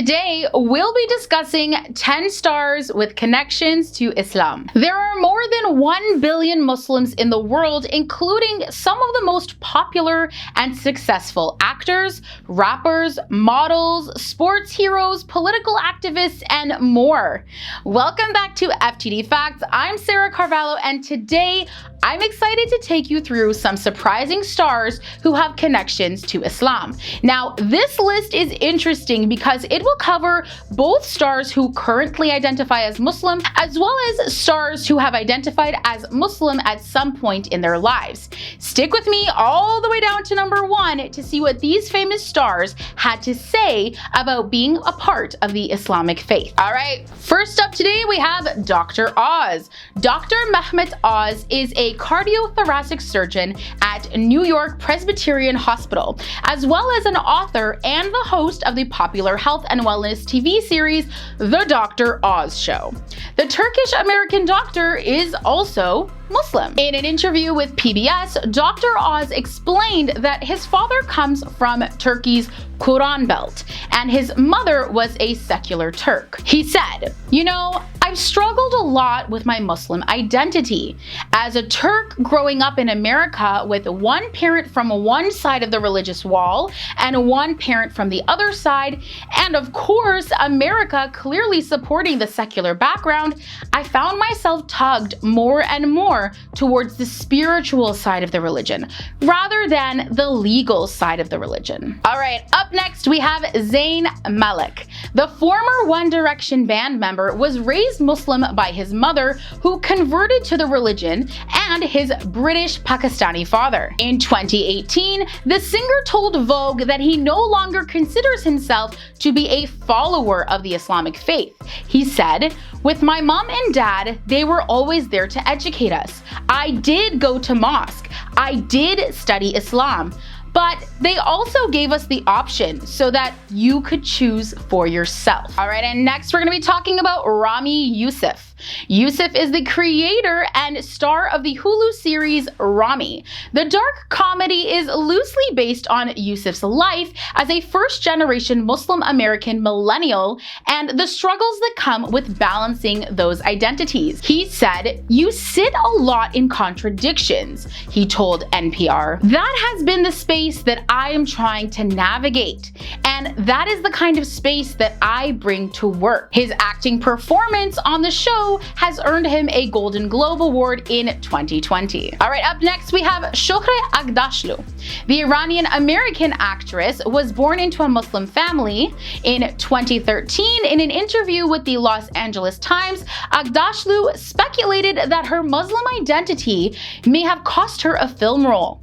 Today, we'll be discussing 10 stars with connections to Islam. There are more than 1 billion Muslims in the world, including some of the most popular and successful actors, rappers, models, sports heroes, political activists, and more. Welcome back to FTD Facts. I'm Sarah Carvalho, and today I'm excited to take you through some surprising stars who have connections to Islam. Now, this list is interesting because it will cover both stars who currently identify as Muslim, as well as stars who have identified as Muslim at some point in their lives. Stick with me all the way down to number 1 to see what these famous stars had to say about being a part of the Islamic faith. All right, first up today we have Dr. Oz. Dr. Mehmet Oz is a cardiothoracic surgeon at New York Presbyterian Hospital, as well as an author and the host of the popular health and wellness TV series, The Dr. Oz Show. The Turkish-American doctor is also Muslim. In an interview with PBS, Dr. Oz explained that his father comes from Turkey's Quran Belt, and his mother was a secular Turk. He said, I've struggled a lot with my Muslim identity. As a Turk growing up in America with one parent from one side of the religious wall and one parent from the other side, and of course, America clearly supporting the secular background, I found myself tugged more and more towards the spiritual side of the religion, rather than the legal side of the religion. All right, up next we have Zayn Malik. The former One Direction band member was raised Muslim by his mother, who converted to the religion, and his British Pakistani father. In 2018, the singer told Vogue that he no longer considers himself to be a follower of the Islamic faith. He said, "With my mom and dad, they were always there to educate us. I did go to mosque. I did study Islam. But they also gave us the option so that you could choose for yourself." All right, and next we're going to be talking about Ramy Youssef. Youssef is the creator and star of the Hulu series Ramy. The dark comedy is loosely based on Youssef's life as a first-generation Muslim American millennial and the struggles that come with balancing those identities. He said, "You sit a lot in contradictions," he told NPR. "That has been the space that I am trying to navigate, and that is the kind of space that I bring to work." His acting performance on the show has earned him a Golden Globe Award in 2020. All right, up next we have Shohreh Aghdashloo. The Iranian-American actress was born into a Muslim family. In 2013, in an interview with the Los Angeles Times, Aghdashloo speculated that her Muslim identity may have cost her a film role.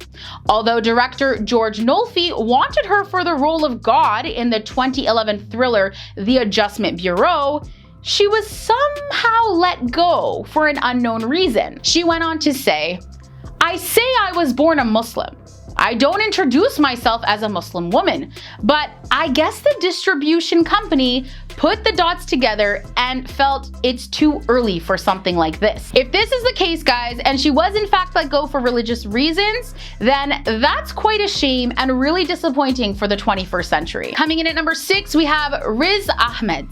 Although director George Nolfi wanted her for the role of God in the 2011 thriller The Adjustment Bureau, she was somehow let go for an unknown reason. She went on to say, "I say I was born a Muslim. I don't introduce myself as a Muslim woman, but I guess the distribution company put the dots together and felt it's too early for something like this." If this is the case, guys, and she was in fact let go for religious reasons, then that's quite a shame and really disappointing for the 21st century. Coming in at number 6, we have Riz Ahmed.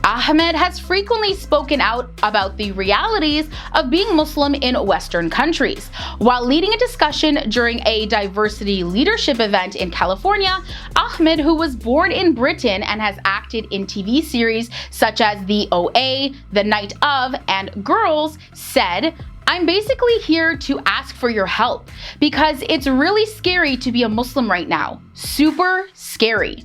Ahmed has frequently spoken out about the realities of being Muslim in Western countries. While leading a discussion during a diversity leadership event in California, Ahmed, who was born in Britain and has acted in TV series such as The OA, The Night Of, and Girls, said, "I'm basically here to ask for your help because it's really scary to be a Muslim right now. Super scary."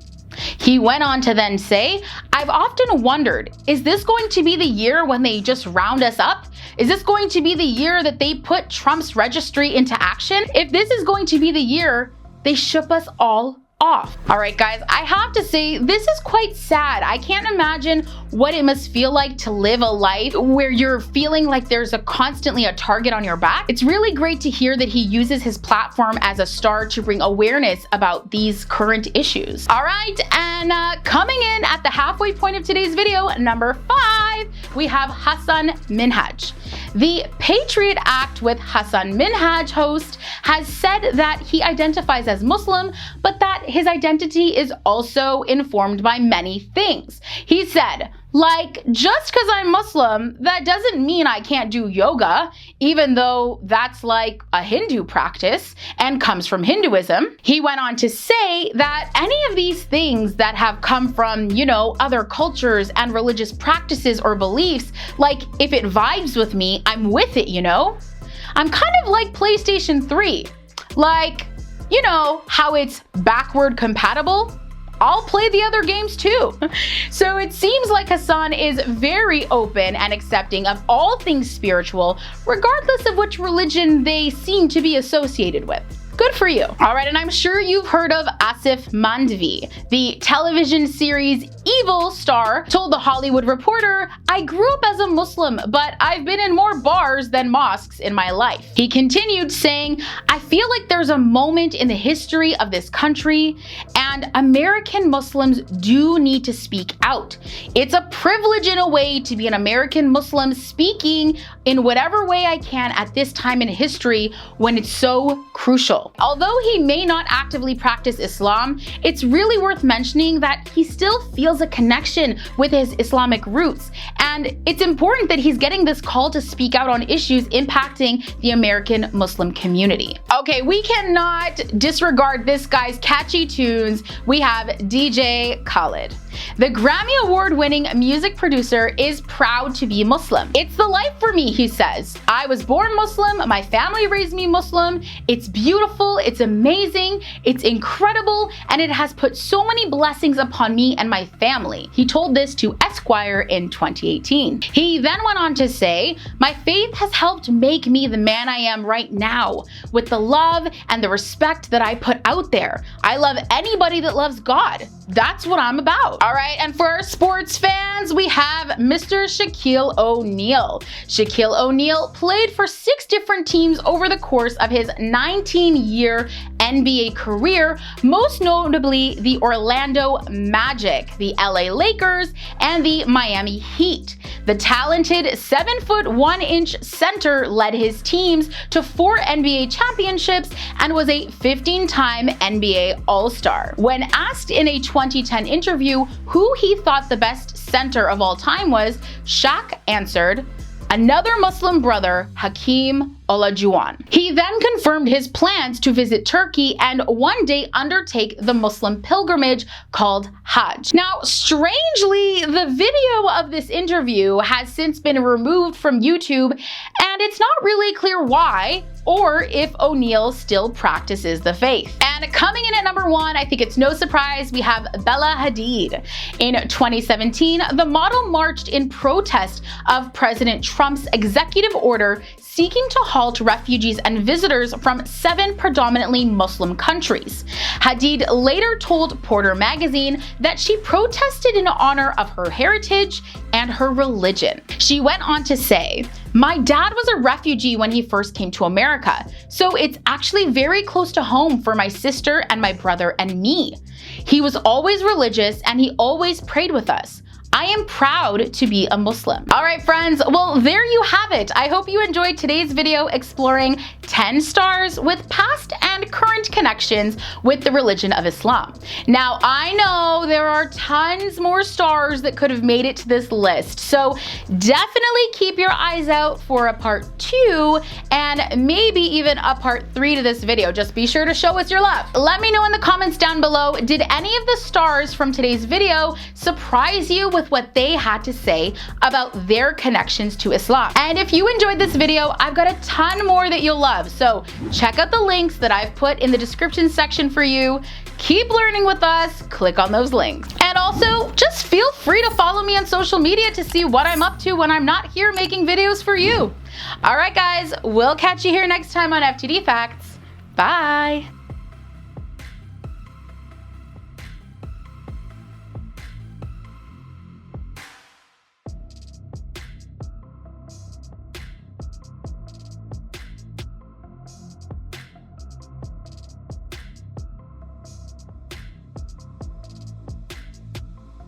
He went on to then say, "I've often wondered, is this going to be the year when they just round us up? Is this going to be the year that they put Trump's registry into action? If this is going to be the year, they ship us all off." All right, guys, I have to say this is quite sad. I can't imagine what it must feel like to live a life where you're feeling like there's constantly a target on your back. It's really great to hear that he uses his platform as a star to bring awareness about these current issues. All right, and coming in at the halfway point of today's video, number 5, we have Hassan Minhaj. The Patriot Act with Hassan Minhaj host has said that he identifies as Muslim, but that his identity is also informed by many things. He said, like, just because I'm Muslim, that doesn't mean I can't do yoga, even though that's like a Hindu practice and comes from Hinduism. He went on to say that any of these things that have come from, other cultures and religious practices or beliefs, like, if it vibes with me, I'm with it, I'm kind of like PlayStation 3. Like, how it's backward compatible? I'll play the other games too. So it seems like Hassan is very open and accepting of all things spiritual, regardless of which religion they seem to be associated with. Good for you. All right, and I'm sure you've heard of Asif Mandvi. The television series Evil star told The Hollywood Reporter, "I grew up as a Muslim, but I've been in more bars than mosques in my life." He continued saying, "I feel like there's a moment in the history of this country, and American Muslims do need to speak out. It's a privilege in a way to be an American Muslim speaking in whatever way I can at this time in history when it's so crucial." Although he may not actively practice Islam, it's really worth mentioning that he still feels a connection with his Islamic roots, and it's important that he's getting this call to speak out on issues impacting the American Muslim community. Okay, we cannot disregard this guy's catchy tunes. We have DJ Khaled. The Grammy Award-winning music producer is proud to be Muslim. "It's the life for me," he says. "I was born Muslim, my family raised me Muslim. It's beautiful, it's amazing, it's incredible, and it has put so many blessings upon me and my family." He told this to Esquire in 2018. He then went on to say, "My faith has helped make me the man I am right now, with the love and the respect that I put out there. I love anybody that loves God. That's what I'm about." All right, and for our sports fans, we have Mr. Shaquille O'Neal. Shaquille O'Neal played for 6 different teams over the course of his 19-year NBA career, most notably the Orlando Magic, the LA Lakers, and the Miami Heat. The talented 7'1" center led his teams to 4 NBA championships and was a 15-time NBA All-Star. When asked in a 2010 interview who he thought the best center of all time was, Shaq answered, "Another Muslim brother, Hakeem Olajuwon." He then confirmed his plans to visit Turkey and one day undertake the Muslim pilgrimage called Hajj. Now, strangely, the video of this interview has since been removed from YouTube, and it's not really clear why or if O'Neal still practices the faith. And coming in at number 1, I think it's no surprise, we have Bella Hadid. In 2017, the model marched in protest of President Trump's executive order seeking to halt refugees and visitors from 7 predominantly Muslim countries. Hadid later told Porter magazine that she protested in honor of her heritage and her religion. She went on to say, "My dad was a refugee when he first came to America, so it's actually very close to home for my sister and my brother and me. He was always religious and he always prayed with us. I am proud to be a Muslim." All right, friends, well, there you have it. I hope you enjoyed today's video exploring 10 stars with past and current connections with the religion of Islam. Now, I know there are tons more stars that could have made it to this list, so definitely keep your eyes out for a part 2 and maybe even a part 3 to this video. Just be sure to show us your love. Let me know in the comments down below, did any of the stars from today's video surprise you with what they had to say about their connections to Islam? And if you enjoyed this video, I've got a ton more that you'll love, so check out the links that I've put in the description section for you. Keep learning with us, click on those links. And also, just feel free to follow me on social media to see what I'm up to when I'm not here making videos for you. All right, guys, we'll catch you here next time on FTD Facts. Bye.